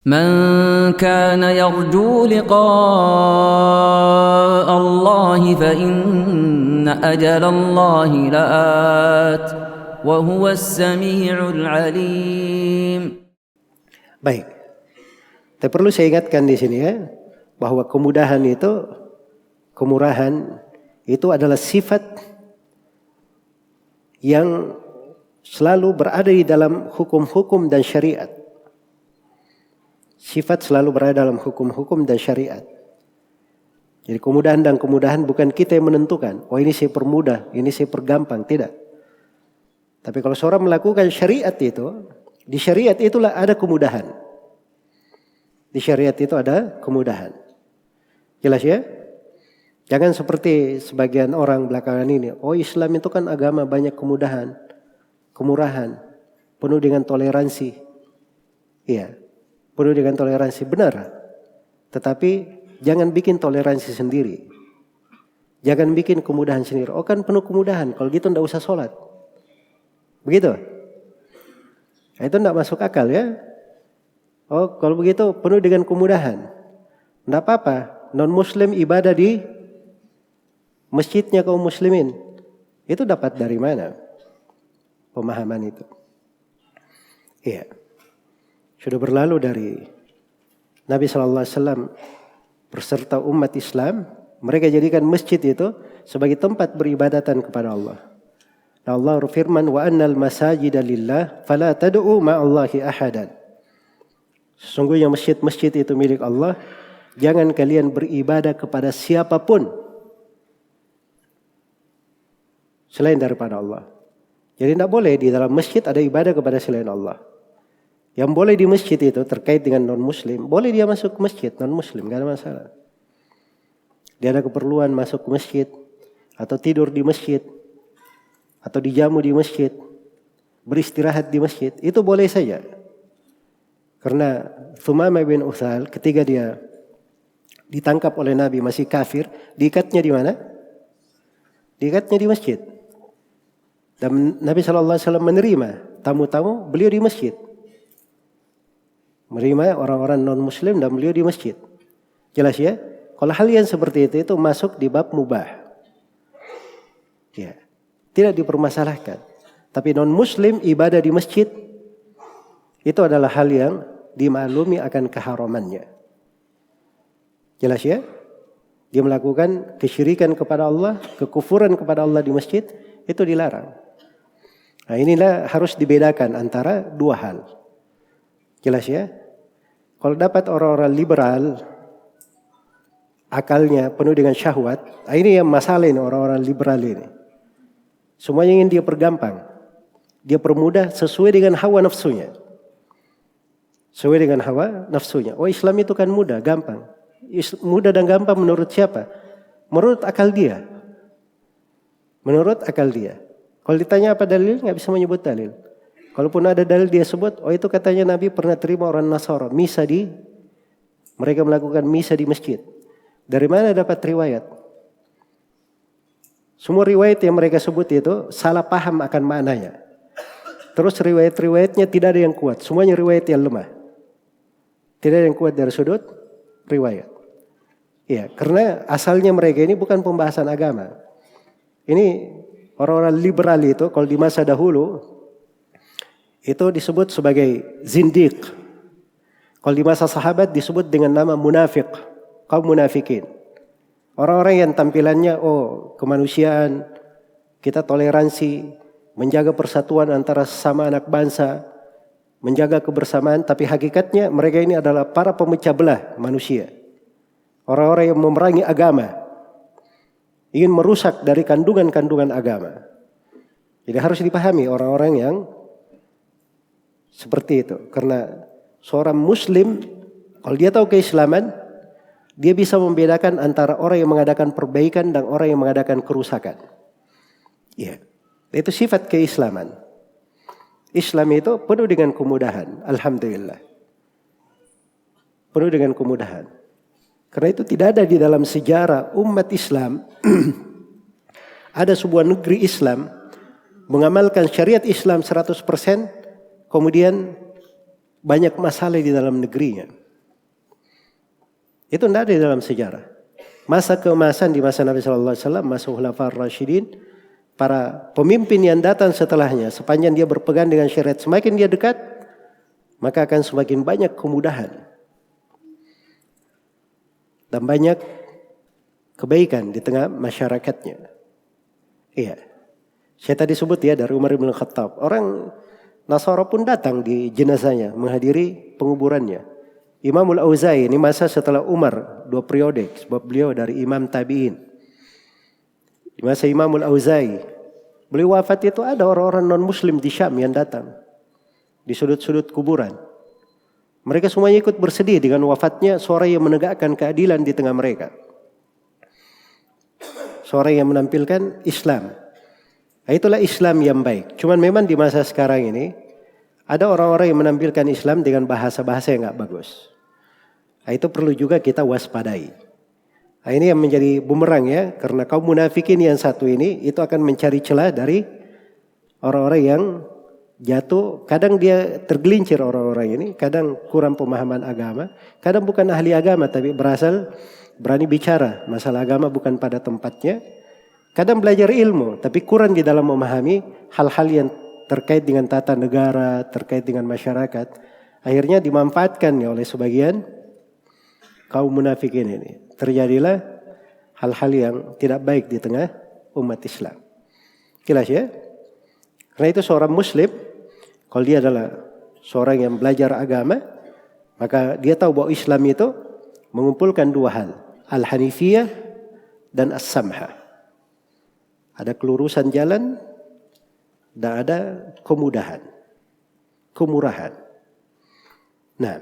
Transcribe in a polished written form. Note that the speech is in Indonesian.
من كان يرجو لقاء الله فإن أجل الله لآت وهو السميع العليم. Baik. Tapi perlu saya ingatkan di sini ya, bahwa kemudahan itu, kemurahan itu adalah sifat yang selalu berada di dalam hukum-hukum dan syariat. Sifat selalu berada dalam hukum-hukum dan syariat. Jadi kemudahan dan kemudahan bukan kita yang menentukan. Oh ini saya permudah, ini saya pergampang. Tidak. Tapi kalau seorang melakukan syariat itu, di syariat itulah ada kemudahan. Di syariat itu ada kemudahan. Jelas ya? Jangan seperti sebagian orang belakangan ini. Oh Islam itu kan agama banyak kemudahan, kemurahan, penuh dengan toleransi. Iya. Penuh dengan toleransi, benar. Tetapi jangan bikin toleransi sendiri. Jangan bikin kemudahan sendiri. Oh kan penuh kemudahan, kalau gitu enggak usah sholat. Begitu? Nah, itu enggak masuk akal ya. Oh kalau begitu penuh dengan kemudahan. Enggak apa-apa, non-muslim ibadah di masjidnya kaum muslimin. Itu dapat dari mana pemahaman itu? Iya. Sudah berlalu dari Nabi SAW berserta umat Islam. Mereka jadikan masjid itu sebagai tempat beribadatan kepada Allah. Nah, Allah berfirman, wa annal masajida lillah fala tad'u ma'allahi ahadan. Sesungguhnya masjid-masjid itu milik Allah. Jangan kalian beribadah kepada siapapun selain daripada Allah. Jadi tidak boleh di dalam masjid ada ibadah kepada selain Allah. Yang boleh di masjid itu terkait dengan non-muslim, boleh dia masuk ke masjid non-muslim, gak ada masalah. Dia ada keperluan masuk ke masjid, atau tidur di masjid, atau dijamu di masjid, beristirahat di masjid, itu boleh saja. Karena Thumamah bin Uthal ketika dia ditangkap oleh Nabi masih kafir, diikatnya di mana? Diikatnya di masjid. Dan Nabi SAW menerima tamu-tamu beliau di masjid. Menerima orang-orang non-muslim dan beliau di masjid. Jelas ya? Kalau hal yang seperti itu masuk di bab mubah. Ya. Tidak dipermasalahkan. Tapi non-muslim ibadah di masjid itu adalah hal yang dimaklumi akan keharamannya. Jelas ya? Dia melakukan kesyirikan kepada Allah, kekufuran kepada Allah di masjid, itu dilarang. Nah inilah harus dibedakan antara dua hal. Jelas ya? Kalau dapat orang-orang liberal, akalnya penuh dengan syahwat, ini yang masalah ini orang-orang liberal ini. Semuanya ingin dia pergampang. Dia permudah sesuai dengan hawa nafsunya. Sesuai dengan hawa nafsunya. Oh Islam itu kan mudah, gampang. Mudah dan gampang menurut siapa? Menurut akal dia. Menurut akal dia. Kalau ditanya apa dalil, nggak bisa menyebut dalil. Kalaupun ada dalil dia sebut, oh itu katanya Nabi pernah terima orang Nasara, mereka melakukan misa di masjid. Dari mana dapat riwayat? Semua riwayat yang mereka sebut itu salah paham akan maknanya. Terus riwayat-riwayatnya tidak ada yang kuat, semuanya riwayat yang lemah. Tidak ada yang kuat dari sudut riwayat. Ya, karena asalnya mereka ini bukan pembahasan agama. Ini orang-orang liberal itu kalau di masa dahulu itu disebut sebagai zindiq. Kalau di masa sahabat disebut dengan nama munafik, kaum munafikin. Orang-orang yang tampilannya kemanusiaan, kita toleransi, menjaga persatuan antara sesama anak bangsa, menjaga kebersamaan, tapi hakikatnya mereka ini adalah para pemecah belah manusia. Orang-orang yang memerangi agama, ingin merusak dari kandungan-kandungan agama. Jadi harus dipahami orang-orang yang seperti itu. Karena seorang muslim, kalau dia tahu keislaman, dia bisa membedakan antara orang yang mengadakan perbaikan dan orang yang mengadakan kerusakan. Ya, itu sifat keislaman. Islam itu penuh dengan kemudahan. Alhamdulillah. Penuh dengan kemudahan. Karena itu tidak ada di dalam sejarah umat Islam ada sebuah negeri Islam mengamalkan syariat Islam 100%, kemudian banyak masalah di dalam negerinya. Itu tidak ada di dalam sejarah. Masa keemasan di masa Nabi SAW, masa Khulafaur Rasyidin, para pemimpin yang datang setelahnya, sepanjang dia berpegang dengan syariat, semakin dia dekat, maka akan semakin banyak kemudahan dan banyak kebaikan di tengah masyarakatnya. Iya. Saya tadi sebut ya dari Umar bin Khattab. Orang Nasara pun datang di jenazahnya, menghadiri penguburannya. Imamul Auza'i ini masa setelah Umar 2 periode, sebab beliau dari Imam Tabi'in. Di masa Imamul Auza'i, beliau wafat itu ada orang-orang non-muslim di Syam yang datang. Di sudut-sudut kuburan. Mereka semuanya ikut bersedih dengan wafatnya seorang yang menegakkan keadilan di tengah mereka. Seorang yang menampilkan Islam. Nah, itulah Islam yang baik. Cuman memang di masa sekarang ini ada orang-orang yang menampilkan Islam dengan bahasa-bahasa yang gak bagus. Nah, itu perlu juga kita waspadai. Nah, ini yang menjadi bumerang ya. Karena kaum munafikin yang satu ini itu akan mencari celah dari orang-orang yang jatuh. Kadang dia tergelincir orang-orang ini. Kadang kurang pemahaman agama. Kadang bukan ahli agama tapi berani bicara. Masalah agama bukan pada tempatnya. Kadang belajar ilmu, tapi kurang di dalam memahami hal-hal yang terkait dengan tata negara, terkait dengan masyarakat. Akhirnya dimanfaatkan ya oleh sebagian kaum munafikin ini. Terjadilah hal-hal yang tidak baik di tengah umat Islam. Jelas ya? Karena itu seorang muslim, kalau dia adalah seorang yang belajar agama, maka dia tahu bahwa Islam itu mengumpulkan 2 hal. Al-Hanifiyah dan As-Samha. Ada kelurusan jalan dan ada kemudahan, kemurahan. Nah,